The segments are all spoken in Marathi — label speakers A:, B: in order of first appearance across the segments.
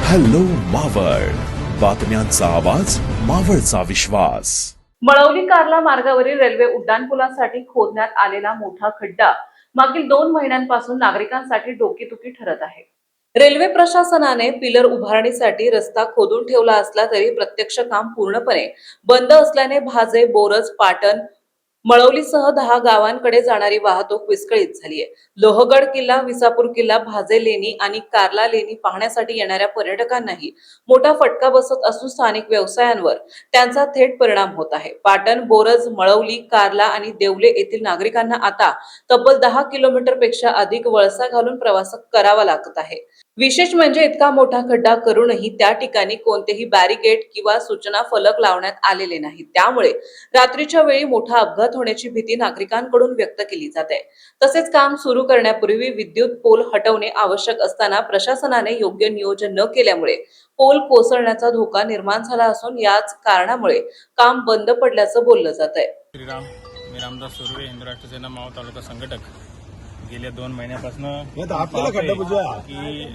A: हॅलो मावळ, बातम्यांचा आवाज, मावळचा विश्वास।
B: मळवली कार्ला मार्गावरील रेल्वे उड्डाणपुलासाठी खोदण्यात आलेला मोठा खड्डा मागील 2 महिन्यांपासून नागरिकांसाठी डोकेदुखी ठरत आहे। रेल्वे प्रशासनाने पिलर उभारणीसाठी रस्ता खोदून ठेवला असला तरी प्रत्यक्ष काम पूर्णपणे बंद असल्याने भाजे, बोरज, पाटण, मळवलीसह 10 गावांकडे जाणारी वाहतूक विस्कळीत झाली आहे। लोहगड किल्ला, विसापूर किल्ला, भाजे लेणी आणि कार्ला लेणी पाहण्यासाठी येणाऱ्या पर्यटकांनाही मोठा फटका बसत असून स्थानिक व्यवसायांवर त्यांचा थेट परिणाम होत आहे। पाटण, बोरज, मळवली, कार्ला आणि देवले येथील नागरिकांना आता तब्बल 10 किलोमीटर पेक्षा अधिक वळसा घालून प्रवास करावा लागत आहे। विशेष म्हणजे इतका मोठा खड्डा करूनही त्या ठिकाणी कोणतेही बॅरिकेड किंवा सूचना फलक लावण्यात आलेले नाही। त्यामुळे रात्रीच्या वेळी मोठा अपघात होण्याची भीती नागरिकांकडून व्यक्त केली जाते। तसेच काम सुरू करण्यापूर्वी विद्युत पोल हटवणे आवश्यक असताना प्रशासनाने योग्य नियोजन न केल्यामुळे पोल कोसळण्याचा धोका निर्माण झाला असून याच कारणामुळे काम बंद पडल्याचं बोललं जात आहे।
C: श्रीराम, मी रामदास सुर्वे, हिंदू राष्ट्र सेना मावळ तालुका संघटक। गेल्या 2 महिन्यापासून की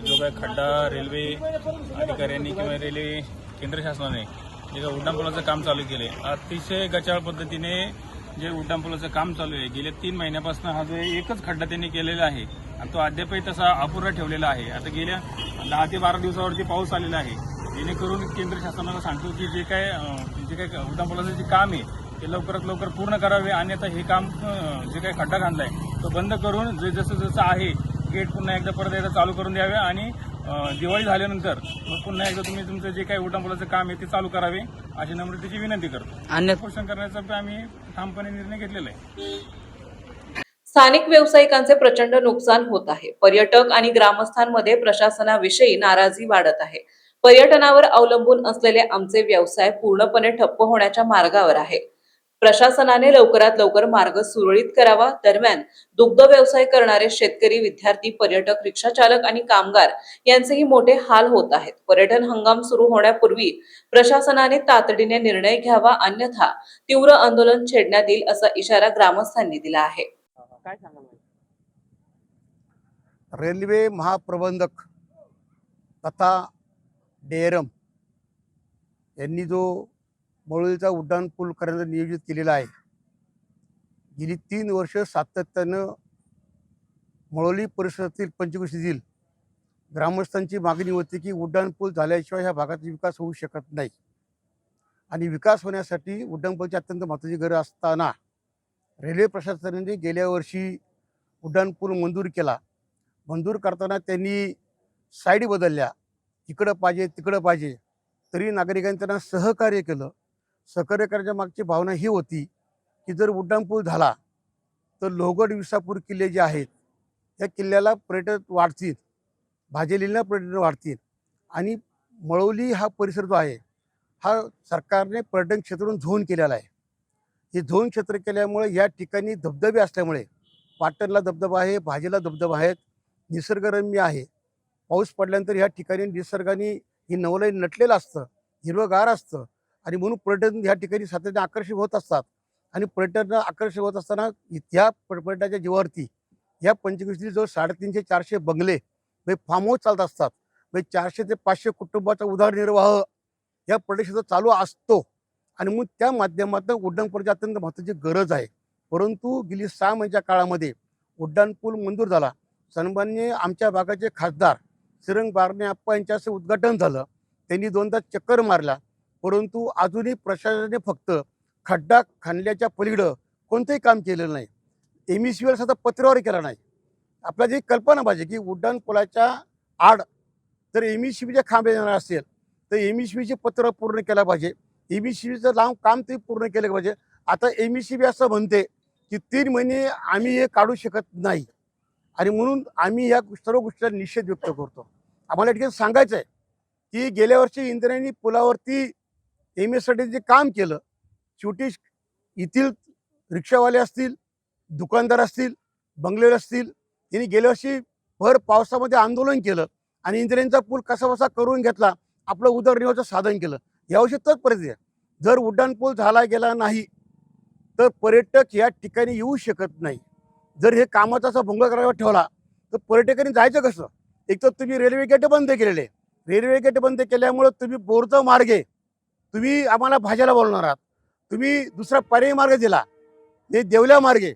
C: जो काही खड्डा रेल्वे अधिकाऱ्यांनी किंवा रेल्वे केंद्र शासनाने जे उड्डाणपुलाचं काम चालू केले, अतिशय गचाळ पद्धतीने जे उड्डाणपुलाचं काम चालू आहे गेल्या 3 महिन्यापासून हा जो एकच खड्डा त्यांनी केलेला आहे आणि तो अद्यापही तसा अपुरा ठेवलेला आहे। आता गेल्या 10 ते 12 दिवसावरती पाऊस आलेला आहे, जेणेकरून केंद्र शासनाला सांगतो की जे काय उड्डाणपुलाचं जे काम आहे ते लवकरात लवकर पूर्ण करावे आणि आता हे काम जे काही खड्डा घातलाय तो बंद करून जे जसं आहे गेट पुन्हा एकदा परत एकदा चालू करून द्यावे आणि दिवाळी झाल्यानंतर मग पुन्हा एकदा तुम्ही तुमचं जे काही उड्डाणपुलाचं काम आहे ते चालू करावे अशी नम्रतेची विनंती करतो। अन्य पोषण करण्याचा आम्ही ठामपणे निर्णय घेतलेला आहे।
B: स्थानिक व्यावसायिकांचे प्रचंड नुकसान होत आहे। पर्यटक आणि ग्रामस्थांमध्ये प्रशासनाविषयी नाराजी वाढत आहे। पर्यटनावर अवलंबून असलेले आमचे व्यवसाय पूर्णपणे ठप्प होण्याच्या मार्गावर आहे। प्रशासनाने लवकरात लवकर मार्ग सुरळीत करावा। दरम्यान दुग्ध व्यवसाय करणारे शेतकरी, विद्यार्थी, पर्यटक, रिक्षा चालक आणि कामगार यांचेही मोठे हाल होत आहेत। पर्यटन हंगाम सुरू होण्यापूर्वी प्रशासनाने तातडीने निर्णय घ्यावा, अन्यथा तीव्र आंदोलन छेडण्यात येईल असा इशारा ग्रामस्थांनी दिला आहे।
C: काय सांगाल?
D: रेल्वे महाप्रबंधक तथा डेरम यांनी जो मळवलीचा उड्डाणपूल करण्याचं नियोजित केलेला आहे, गेली 3 वर्ष सातत्यानं मळवली परिसरातील पंचक्रोशीतील ग्रामस्थांची मागणी होती की उड्डाणपूल झाल्याशिवाय ह्या भागाचा विकास होऊ शकत नाही आणि विकास होण्यासाठी उड्डाणपूलची अत्यंत महत्त्वाची गरज असताना रेल्वे प्रशासनाने गेल्या वर्षी उड्डाणपूल मंजूर केला। मंजूर करताना त्यांनी साईड बदलल्या, इकडं पाहिजे तिकडं पाहिजे, तरी नागरिकांनी त्यांना सहकार्य केलं। सहकार्य करण्याच्या मागची भावना ही होती की जर उड्डाणपूल झाला तर लोहगड, विसापूर किल्ले जे आहेत त्या किल्ल्याला पर्यटक वाढतील, भाजेलीला पर्यटन वाढतील आणि मळवली हा परिसर जो आहे हा सरकारने पर्यटन क्षेत्रातून झोन केलेला आहे। हे झोन क्षेत्र केल्यामुळे या ठिकाणी धबधबे असल्यामुळे पाटणला धबधबा आहे, भाजेला धबधबा आहेत, निसर्गरम्य आहे। पाऊस पडल्यानंतर ह्या ठिकाणी निसर्गाने ही नवलय नटलेलं असतं, हिरवंगार असतं आणि म्हणून पर्यटन ह्या ठिकाणी सातत्याने आकर्षित होत असतात आणि पर्यटन आकर्षित होत असताना ह्या पर्यटनाच्या जीवावरती या पंचक्रोशीतील जो 350-400 बंगले फार्म हाऊस चालत असतात, 400 ते 500 कुटुंबाचा उदरनिर्वाह या पर्यटनात चालू असतो आणि मग त्या माध्यमातून उड्डाणपूलची अत्यंत महत्त्वाची गरज आहे। परंतु गेली 6 महिन्याच्या काळामध्ये उड्डाणपूल मंजूर झाला। सन्माननीय आमच्या भागाचे खासदार श्रीरंग बारणे आप्पा यांच्या असं उद्घाटन झालं, त्यांनी 2दा चक्कर मारला, परंतु अजूनही प्रशासनाने फक्त खड्डा खणल्याच्या पलीकडं कोणतंही काम केलेलं नाही। MECवर सुद्धा पत्रावर केला नाही। आपल्याला जी कल्पना पाहिजे की उड्डाणपुलाच्या आड जर MECचे खांबे येणार असेल तर MECचे पत्र पूर्ण केलं पाहिजे, MECचं लांब काम ते पूर्ण केलं पाहिजे। आता MEC असं म्हणते की 3 महिने आम्ही हे काढू शकत नाही आणि म्हणून आम्ही या सर्व गोष्टींचा निषेध व्यक्त करतो। आम्हाला या ठिकाणी सांगायचं आहे की गेल्या वर्षी इंद्रायणी पुलावरती MS जे काम केलं, शेवटी येथील रिक्षावाले असतील, दुकानदार असतील, बंगलेर असतील, यांनी गेल्या वर्षी भर पावसामध्ये आंदोलन केलं आणि इंद्रायणीचा पूल कसा बसा करून घेतला, आपलं उदरनिर्वाहाचं साधन केलं। यावर्षी तोच परिस्थिती आहे। जर उड्डाणपूल झाला गेला नाही तर पर्यटक या ठिकाणी येऊ शकत नाही। जर हे कामाचा असा भोंगळ करायला ठेवला तर पर्यटकांनी जायचं कसं? एक तर तुम्ही रेल्वे गेट बंद केलेले, रेल्वे गेट बंद केल्यामुळं तुम्ही बोरचा मार्ग आहे, तुम्ही आम्हाला भाज्याला बोलणार आहात, तुम्ही दुसरा पर्यायी मार्ग दिला, हे देवल्या मार्गे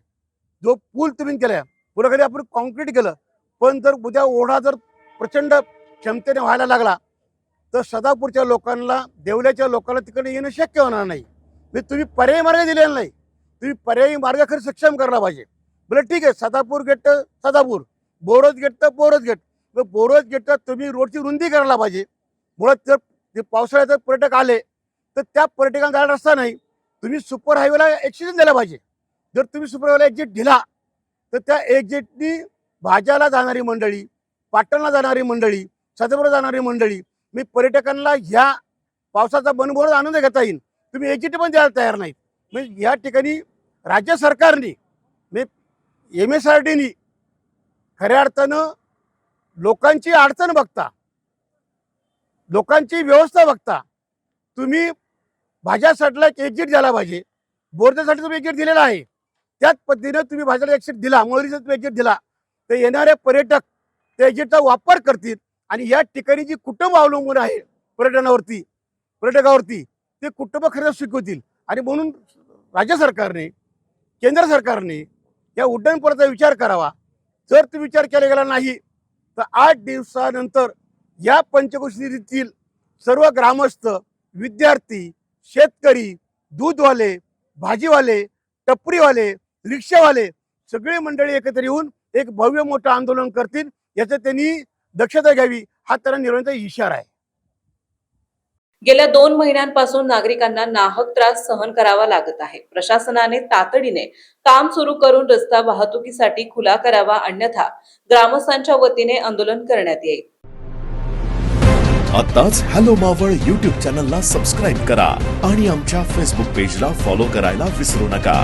D: जो पूल तुम्ही केला, पुलाखाली आपण कॉन्क्रीट केलं, पण जर उद्या ओढा जर प्रचंड क्षमतेने व्हायला लागला तर सदापूरच्या लोकांना, देवल्याच्या लोकांना तिकडे येणं शक्य होणार नाही. म्हणजे तुम्ही पर्यायी मार्ग दिलेला नाही, तुम्ही पर्यायी मार्ग खरं सक्षम करायला पाहिजे. बरं ठीक आहे, सदापूर गेट तर सदापूर, बोरज गेट तर बोरज गेट, बोरज गेट तुम्ही रोडची रुंदी करायला पाहिजे. मुळात जर ते पावसाळ्यात जर पर्यटक आले तर त्या पर्यटकांना जायला रस्ता नाही, तुम्ही सुपर हायवेला एक्सिडेंट द्यायला पाहिजे. जर तुम्ही सुपर हायवेला एक्झिट दिला तर त्या एक्झिटनी भाज्याला जाणारी मंडळी, पाटणला जाणारी मंडळी, सदापूरला जाणारी मंडळी, मी पर्यटकांना ह्या पावसाचा बनबोड आनंद घेता येईल, तुम्ही एक्झिट पण द्यायला तयार नाहीत. म्हणजे या ठिकाणी राज्य सरकारने, म्हणजे MSRDनी खऱ्या अर्थानं लोकांची अडचण बघता, लोकांची व्यवस्था बघता तुम्ही भाज्यासाठी एक एक्झिट द्यायला पाहिजे. बोरच्यासाठी तुम्ही एक्झिट दिलेला आहे, त्याच पद्धतीने तुम्ही भाज्याला एक्झिट दिला, मोळीचा तुम्ही एक्झिट दिला तर येणारे पर्यटक त्या एक्झिटचा वापर करतील आणि या ठिकाणी जी कुटुंब अवलंबून आहे पर्यटकावरती ते कुटुंब खरंच शिकवतील. आणि म्हणून राज्य सरकारने, केंद्र सरकारने या उड्डाणपुलाचा विचार करावा. जर तो विचार केला गेला नाही तर 8 दिवसानंतर या पंचक्रोशीतील सर्व ग्रामस्थ, विद्यार्थी, शेतकरी, दूधवाले, भाजीवाले, टपरीवाले, रिक्षावाले सगळे मंडळी एकत्र येऊन एक भव्य मोठं आंदोलन करतील. याचं त्यांनी दक्षता घ्यावी, हा त्यांना निर्णयाचा इशारा आहे.
B: गेल्या 2 महिन्यांपासून नागरिकांना नाहक त्रास सहन करावा लागत आहे. प्रशासनाने तातडीने काम सुरू करून रस्ता वाहतुकीसाठी खुला करावा, अन्यथा ग्रामस्थांच्या वतीने आंदोलन करण्यात येईल.
A: आताच हॅलो मावळ YouTube चॅनलला सबस्क्राईब करा आणि आमच्या फेसबुक पेजला फॉलो करायला विसरू नका.